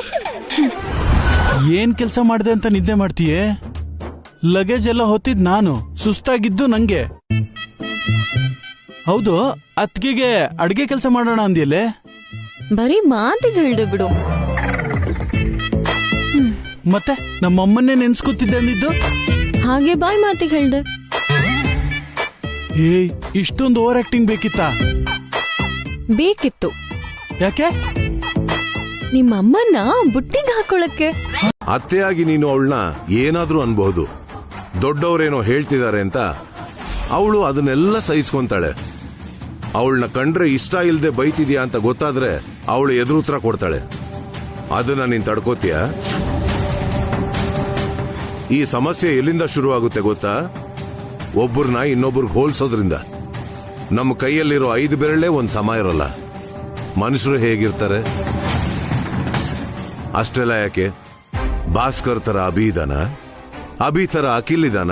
ಏನ್ ಕೆಲ್ಸ ಮಾಡಿದೆ ಅಂತ ನಿದ್ದೆ ಮಾಡ್ತೀಯೇ? ಲಗೇಜ್ ಎಲ್ಲ ಹೊತ್ತಿದ್ ನಾನು, ಸುಸ್ತಾಗಿದ್ದು ನಂಗೆ. ಹೌದು, ಅತ್ಗೆಗೆ ಅಡ್ಗೆ ಕೆಲಸ ಮಾಡೋಣ ಅಂದಿಯಲ್ಲೇ? ಬರೀ ಮಾತಿಗೆ ಹೇಳ್ದೆ ಬಿಡು. ಮತ್ತೆ ನಮ್ಮಮ್ಮನ್ನೇ ನೆನ್ಸ್ಕೊತಿದ್ದೆ ಅಂದಿದ್ದು? ಹಾಗೆ ಬಾಯ್ ಮಾತಿಗೆ ಹೇಳ್ದೆ. ಏಯ್, ಇಷ್ಟೊಂದು ಓವರ್ ಆಕ್ಟಿಂಗ್ ಬೇಕಿತ್ತಾ? ಬೇಕಿತ್ತು. ಯಾಕೆ? ನಿಮ್ಮಮ್ಮನ್ನ ಬುಟ್ಟಿಗೆ ಹಾಕೊಳಕ್ಕೆ. ಅತ್ತೆಯಾಗಿ ನೀನು ಅವಳನ್ನ ಏನಾದ್ರೂ ಅನ್ಬಹುದು. ದೊಡ್ಡವರೇನೋ ಹೇಳ್ತಿದ್ದಾರೆ ಅಂತ ಅವಳು ಅದನ್ನೆಲ್ಲ ಸಹಿಸ್ಕೊಂತಾಳೆ. ಅವಳನ್ನ ಕಂಡ್ರೆ ಇಷ್ಟ ಇಲ್ದೆ ಬೈತಿದ್ಯಾ ಅಂತ ಗೊತ್ತಾದ್ರೆ ಅವಳು ಎದುರುತ್ತರ ಕೊಡ್ತಾಳೆ. ಅದನ್ನ ನೀನ್ ತಡ್ಕೋತೀಯ? ಈ ಸಮಸ್ಯೆ ಎಲ್ಲಿಂದ ಶುರುವಾಗುತ್ತೆ ಗೊತ್ತಾ? ಒಬ್ಬರನ್ನ ಇನ್ನೊಬ್ಬರಿಗೆ ಹೋಲ್ಸೋದ್ರಿಂದ. ನಮ್ಮ ಕೈಯಲ್ಲಿರೋ 5 ಬೆರಳೇ ಒಂದ್ ಸಮ ಇರಲ್ಲ. ಮನುಷ್ಯರು ಹೇಗಿರ್ತಾರೆ? ಅಷ್ಟೆಲ್ಲ ಯಾಕೆ? ಭಾಸ್ಕರ್ ತರ ಅಭಿ ಇದಾನ? ಅಭಿ ತರ ಅಖಿಲ್ ಇದಾನ?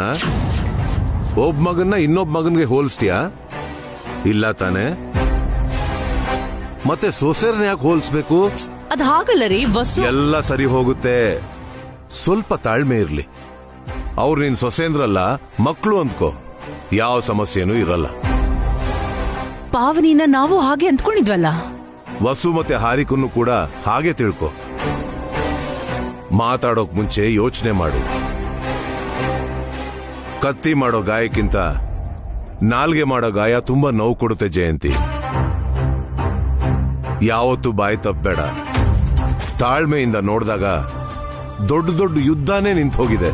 ಒಬ್ಬ ಮಗನ್ನ ಇನ್ನೊಬ್ಬ ಮಗನ್ಗೆ ಹೋಲಿಸ್ತೀಯಾ? ಇಲ್ಲ ತಾನೆ? ಮತ್ತೆ ಸೊಸೆರ್ನ ಯಾಕೆ ಹೋಲಿಸ್ಬೇಕು? ಅದ್ ಹಾಗಲ್ಲ ರೀ ವಸು. ಎಲ್ಲ ಸರಿ ಹೋಗುತ್ತೆ, ಸ್ವಲ್ಪ ತಾಳ್ಮೆ ಇರ್ಲಿ. ಅವ್ರು ನಿನ್ ಸೊಸೆಂದ್ರಲ್ಲ, ಮಕ್ಕಳು ಅಂದ್ಕೋ, ಯಾವ ಸಮಸ್ಯೆನೂ ಇರಲ್ಲ. ಪಾವನಿನ ನಾವು ಹಾಗೆ ಅಂದ್ಕೊಂಡಿದ್ವಲ್ಲ. ವಸು ಮತ್ತೆ ಹಾರಿಕನ್ನು ಕೂಡ ಹಾಗೆ ತಿಳ್ಕೊ. ಮಾತಾಡೋಕ್ ಮುಂಚೆ ಯೋಚನೆ ಮಾಡು. ಕತ್ತಿ ಮಾಡೋ ಗಾಯಕ್ಕಿಂತ ನಾಲ್ಗೆ ಮಾಡೋ ಗಾಯ ತುಂಬಾ ನೋವು ಕೊಡುತ್ತೆ ಜಯಂತಿ. ಯಾವತ್ತೂ ಬಾಯಿ ತಪ್ಪಬೇಡ. ತಾಳ್ಮೆಯಿಂದ ನೋಡಿದಾಗ ದೊಡ್ಡ ದೊಡ್ಡ ಯುದ್ಧನೇ ನಿಂತು ಹೋಗಿದೆ.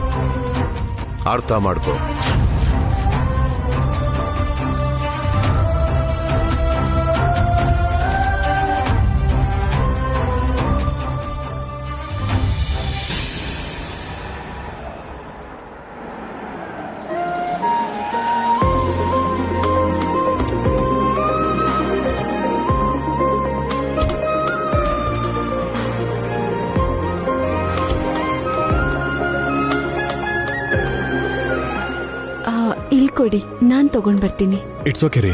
ಅರ್ಥ ಮಾಡ್ಕೋ. ಇಲ್ಲಿ ಕೊಡಿ, ನಾನ್ ತಗೊಂಡ್ ಬರ್ತೀನಿ. ಇಟ್ಸ್ ಓಕೆ ರೀ.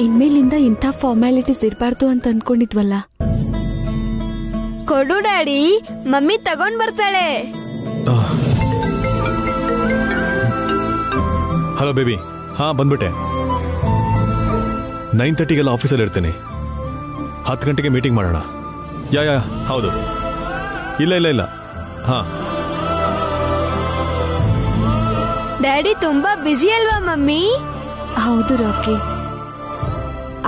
ಇನ್ಮೇಲಿಂದ ಇಂಥ ಫಾರ್ಮ್ಯಾಲಿಟೀಸ್ ಇರಬಾರ್ದು ಅಂತ ಅಂದ್ಕೊಂಡಿದ್ವಲ್ಲ. ಕೊಡು ಡ್ಯಾಡಿ, ಮಮ್ಮಿ ತಗೊಂಡ್ ಬರ್ತಾಳೆ. Hello baby. ಹಾ, ಬಂದ್ಬಿಟ್ಟೆ. 9:30ಗೆಲ್ಲ ಆಫೀಸಲ್ಲಿ ಇರ್ತೀನಿ. 10 ಗಂಟೆಗೆ ಮೀಟಿಂಗ್ ಮಾಡೋಣ. ಯಾ ಹೌದು. ಇಲ್ಲ ಹಾ. ಡ್ಯಾಡಿ ತುಂಬಾ ಬ್ಯುಸಿ ಅಲ್ವಾ ಮಮ್ಮಿ? ಹೌದು ರಾಕಿ,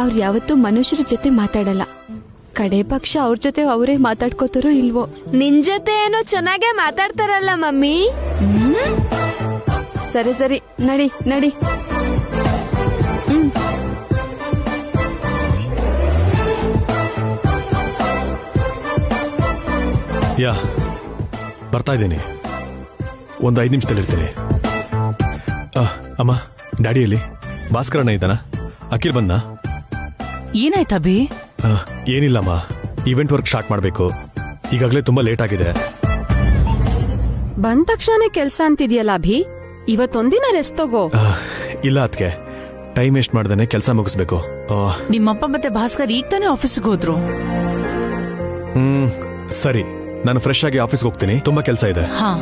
ಅವ್ರು ಯಾವತ್ತೂ ಮನುಷ್ಯರ ಜೊತೆ ಮಾತಾಡಲ್ಲ. ಕಡೆ ಪಕ್ಷ ಅವ್ರ ಜೊತೆ ಅವರೇ ಮಾತಾಡ್ಕೋತಾರೋ ಇಲ್ವೋ. ನಿನ್ ಜೊತೆ ಏನೋ ಚೆನ್ನಾಗೇ ಮಾತಾಡ್ತಾರಲ್ಲ ಮಮ್ಮಿ. ಸರಿ ನಡಿ ನಡಿ. ಯಾ, ಬರ್ತಾ ಇದ್ದೀನಿ. ಒಂದು 5 ನಿಮಿಷದಲ್ಲಿರ್ತೀನಿ. ಅಮ್ಮ, ಡ್ಯಾಡಿಯಲ್ಲಿ ಭಾಸ್ಕರಣ್ಣ ಇದ್ದಾನ? ಅಖಿಲ್ ಬಂದ? ಏನಾಯ್ತಾ ಬಿ? ಏನಿಲ್ಲಮ್ಮ, ಈವೆಂಟ್ ವರ್ಕ್ ಸ್ಟಾರ್ಟ್ ಮಾಡಬೇಕು. ಈಗಾಗಲೇ ತುಂಬಾ ಲೇಟ್ ಆಗಿದೆ. ಬಂದ ತಕ್ಷಣ ಕೆಲ್ಸ ಅಂತಿದ್ಯಲ್ಲ ಅಭಿ, ಇವತ್ತೊಂದಿನ ರೆಸ್ಟ್ ತಗೋ. ಇಲ್ಲ ಅದಕ್ಕೆ ಟೈಮ್ ವೇಸ್ಟ್ ಮಾಡ್ದೇನೆ ಕೆಲಸ ಮುಗಿಸ್ಬೇಕು. ನಿಮ್ಮಪ್ಪ ಮತ್ತೆ ಭಾಸ್ಕರ್ ಈಗ ತಾನೇ ಆಫೀಸ್ಗೆ ಹೋದ್ರು. ಸರಿ, ನಾನು ಫ್ರೆಶ್ ಆಗಿ ಆಫೀಸ್ಗೆ ಹೋಗ್ತೀನಿ. ತುಂಬಾ ಕೆಲಸ ಇದೆ. ಹಾ.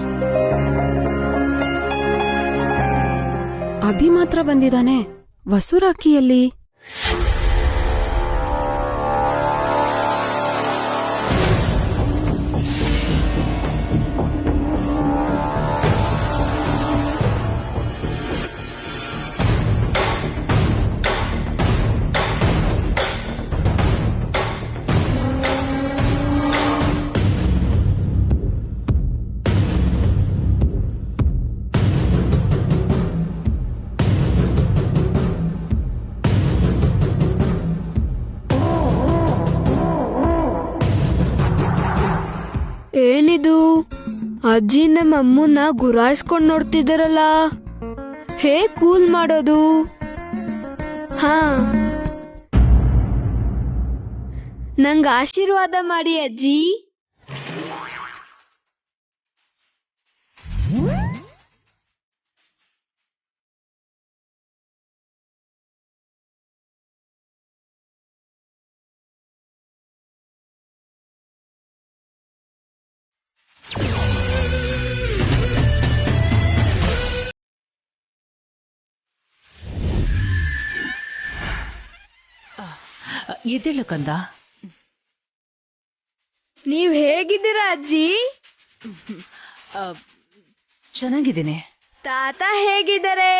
ಅಭಿ ಮಾತ್ರ ಬಂದಿದ್ದಾನೆ. ವಸುರಾಕಿಯಲ್ಲಿ? ಏನಿದು, ಅಜ್ಜಿ ನಮ್ಮ ಅಮ್ಮನ ಗುರಾಯಿಸ್ಕೊಂಡ್ ನೋಡ್ತಿದಾರಲ್ಲ. ಹೇಗ್ ಕೂಲ್ ಮಾಡೋದು? ಹಾ, ನಂಗ ಆಶೀರ್ವಾದ ಮಾಡಿ ಅಜ್ಜಿ. ಎದ್ದೇಳು ಕಂದ. ನೀವ್ ಹೇಗಿದ್ದೀರಾ ಅಜ್ಜಿ? ಚೆನ್ನಾಗಿದ್ದೀನಿ. ತಾತ ಹೇಗಿದ್ದಾರೆ?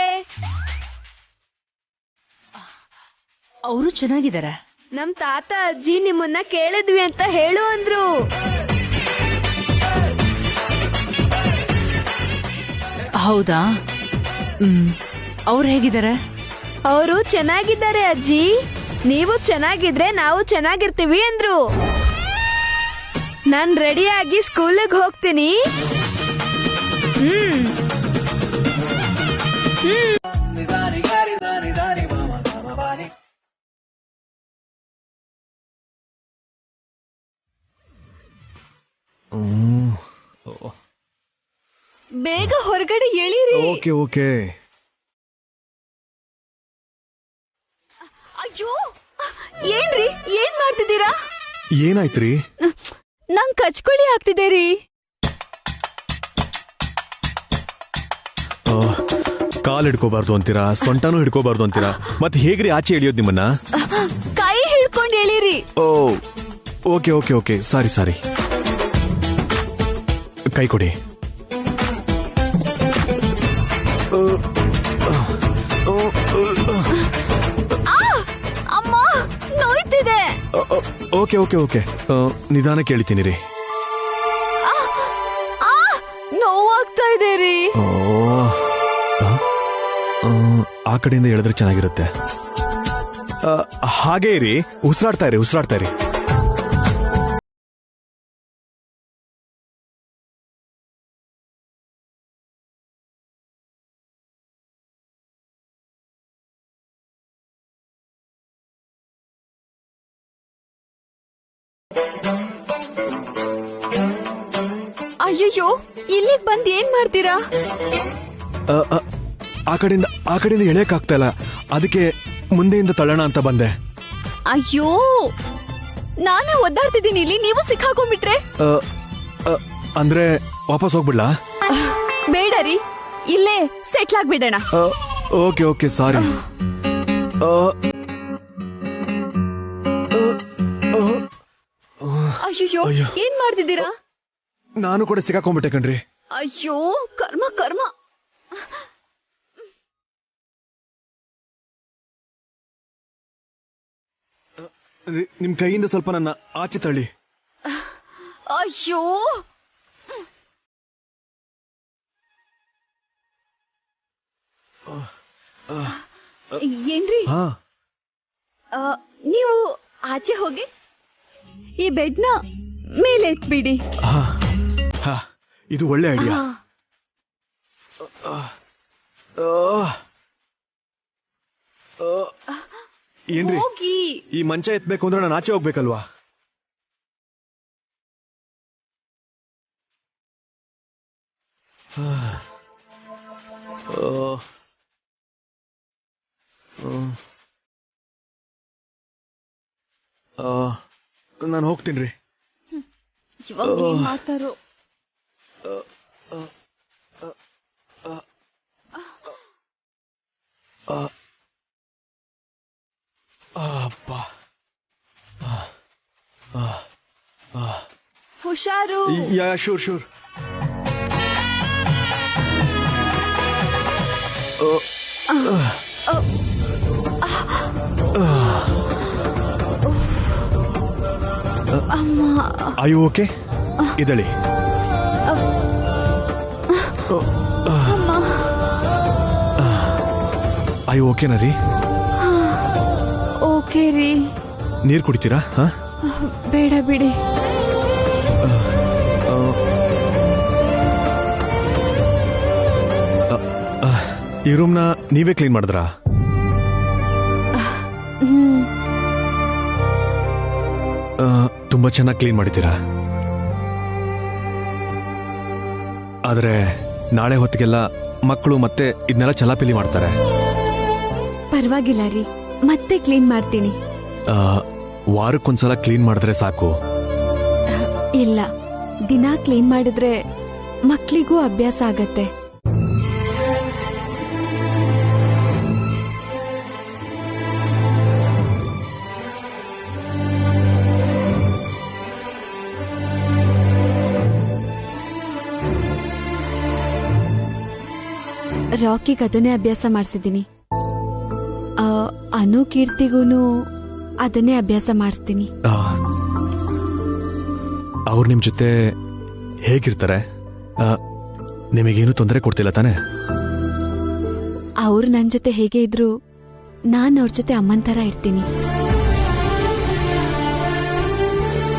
ಅವರು ಚೆನ್ನಾಗಿದ್ದಾರೆ. ನಮ್ ತಾತ ಅಜ್ಜಿ ನಿಮ್ಮನ್ನ ಕೇಳಿದ್ವಿ ಅಂತ ಹೇಳು ಅಂದ್ರು. ಹೌದಾ? ಅವ್ರು ಹೇಗಿದ್ದಾರೆ? ಅವರು ಚೆನ್ನಾಗಿದ್ದಾರೆ ಅಜ್ಜಿ. ನೀವು ಚೆನ್ನಾಗಿದ್ರೆ ನಾವು ಚೆನ್ನಾಗಿರ್ತೀವಿ ಅಂದ್ರು. ನಾನ್ ರೆಡಿಯಾಗಿ ಸ್ಕೂಲಿಗೆ ಹೋಗ್ತೀನಿ. ಬೇಗ ಹೊರಗಡೆ ಎಳೀರಿ. ಓಕೆ. ಅಯ್ಯೋ, ಏನ್ರಿ, ಏನ್ ಮಾಡ್ತಿದ್ದೀರಾ? ಏನಾಯ್ತ್ರಿ? ನಂಗ್ ಕಚ್ಕೊಳ್ಳಿ ಆಗ್ತಿದೆ ರೀ. ಕಾಲ್ ಹಿಡ್ಕೋಬಾರ್ದು ಅಂತೀರಾ, ಸೊಂಟನೂ ಹಿಡ್ಕೋಬಾರ್ದು ಅಂತೀರಾ, ಮತ್ತೆ ಹೇಗ್ರಿ ಆಚೆ ಎಳಿಯೋದು ನಿಮ್ಮನ್ನ? ಕೈ ಹಿಡ್ಕೊಂಡು ಎಳೀರಿ. ಓ ಓಕೆ ಓಕೆ ಓಕೆ, ಸಾರಿ ಸಾರಿ. ಕೈ ಕೊಡಿ. ಅಮ್ಮ ನೋಯ್ತಿದೆ. ಓಕೆ ಓಕೆ ಓಕೆ, ನಿಧಾನ ಕೇಳ್ತೀನಿ ರೀ. ನೋವಾಗ್ತಾ ಇದೆ ರೀ. ಆ ಕಡೆಯಿಂದ ಹೇಳಿದ್ರೆ ಚೆನ್ನಾಗಿರುತ್ತೆ. ಹಾಗೇ ರೀ, ಉಸಿರಾಡ್ತಾ ಇರಿ, ಉಸಿರಾಡ್ತಾ ಇರಿ. ಅಯ್ಯಯ್ಯೋ, ಇಲ್ಲಿಗೆ ಬಂದ್ ಏನ್ ಮಾಡ್ತೀರಾ? ಆ ಕಡೆಯಿಂದ ಎಳೆಯಕ್ಕಾಗ್ತಾ ಇಲ್ಲ, ಅದಕ್ಕೆ ಮುಂದೆಯಿಂದ ತಳ್ಳೋಣ ಅಂತ ಬಂದೆ. ಅಯ್ಯೋ, ನಾನೇ ಒದ್ದಾಡ್ತಿದ್ದೀನಿ ಇಲ್ಲಿ, ನೀವು ಸಿಕ್ಕಾಕೊಂಡ್ಬಿಟ್ರೆ? ಅಂದ್ರೆ ವಾಪಸ್ ಹೋಗ್ಬಿಡ್ಲಾ? ಬೇಡ ರೀ, ಇಲ್ಲೇ ಸೆಟ್ಲ್ ಆಗ್ಬಿಡೋಣ. ಓಕೆ ಓಕೆ, ಸಾರಿ. ಅಯ್ಯೋ, ಏನ್ ಮಾಡ್ತಿದ್ದೀರಾ? ನಾನು ಕೂಡ ಸಿಕ್ಕಾಕೊಂಡ್ಬಿಟ್ಟೆ ಕಣ್ರಿ. ಅಯ್ಯೋ, ಕರ್ಮ ಕರ್ಮ. ನಿಮ್ ಕೈಯಿಂದ ಸ್ವಲ್ಪ ನನ್ನ ಆಚೆ ತಳ್ಳಿ. ಅಯ್ಯೋ, ಏನ್ರಿ? ನೀವು ಆಚೆ ಹೋಗಿ ಈ ಬೆಡ್ನ ಮೇಲೆ ಎತ್ಬಿಡಿ. ಇದು ಒಳ್ಳೆ ಐಡಿಯಾ. ಏನ್ರಿ, ಹೋಗಿ. ಈ ಮಂಚ ಎತ್ಬೇಕು ಅಂದ್ರೆ ನಾನು ಆಚೆ ಹೋಗ್ಬೇಕಲ್ವಾ? ನಾನು ಹೋಗ್ತೀನಿ ರೀ. ಇವಾಗ ಏನ್ ಮಾಡ್ತಾರೋ? ಹುಷಾರು. ಯಾ ಶೂರ್ ಶೂರ್. ಆಯು ಓಕೆ, ಇದಳಿ. ಆಯು ಓಕೆನಾ ರೀ? ಓಕೆ ರೀ. ನೀರ್ ಕುಡಿತೀರಾ? ಬೇಡ ಬಿಡಿ. ಈ ರೂಮ್ನ ನೀವೇ ಕ್ಲೀನ್ ಮಾಡಿದ್ರಾ? ತುಂಬಾ ಚೆನ್ನಾಗಿ ಕ್ಲೀನ್ ಮಾಡಿದ್ದೀರಾ. ಆದ್ರೆ ನಾಳೆ ಹೊತ್ತಿಗೆಲ್ಲ ಮಕ್ಕಳು ಮತ್ತೆ ಇದನ್ನೆಲ್ಲ ಚಲಾಪಿಲಿ ಮಾಡ್ತಾರೆ. ಪರವಾಗಿಲ್ಲ ರೀ, ಮತ್ತೆ ಕ್ಲೀನ್ ಮಾಡ್ತೀನಿ. ವಾರಕ್ಕೊಂದ್ಸಲ ಕ್ಲೀನ್ ಮಾಡಿದ್ರೆ ಸಾಕು. ಇಲ್ಲ, ದಿನ ಕ್ಲೀನ್ ಮಾಡಿದ್ರೆ ಮಕ್ಕಳಿಗೂ ಅಭ್ಯಾಸ ಆಗತ್ತೆ. ರಾಕಿಗೆ ಅದನ್ನೇ ಅಭ್ಯಾಸ ಮಾಡಿಸಿದ್ದೀನಿ. ಅನು ಕೀರ್ತಿಗೂನು ಅದನ್ನೇ ಅಭ್ಯಾಸ ಮಾಡಿಸ್ತೀನಿ. ಅವ್ರು ನಿಮ್ ಜೊತೆ ಹೇಗಿರ್ತಾರೆ? ನಿಮಗೇನು ತೊಂದರೆ ಕೊಡ್ತಿಲ್ಲ ತಾನೆ? ಅವ್ರು ನನ್ ಜೊತೆ ಹೇಗೆ ಇದ್ರು, ನಾನ್ ಅವ್ರ ಜೊತೆ ಅಮ್ಮನ್ ತರ ಇರ್ತೀನಿ.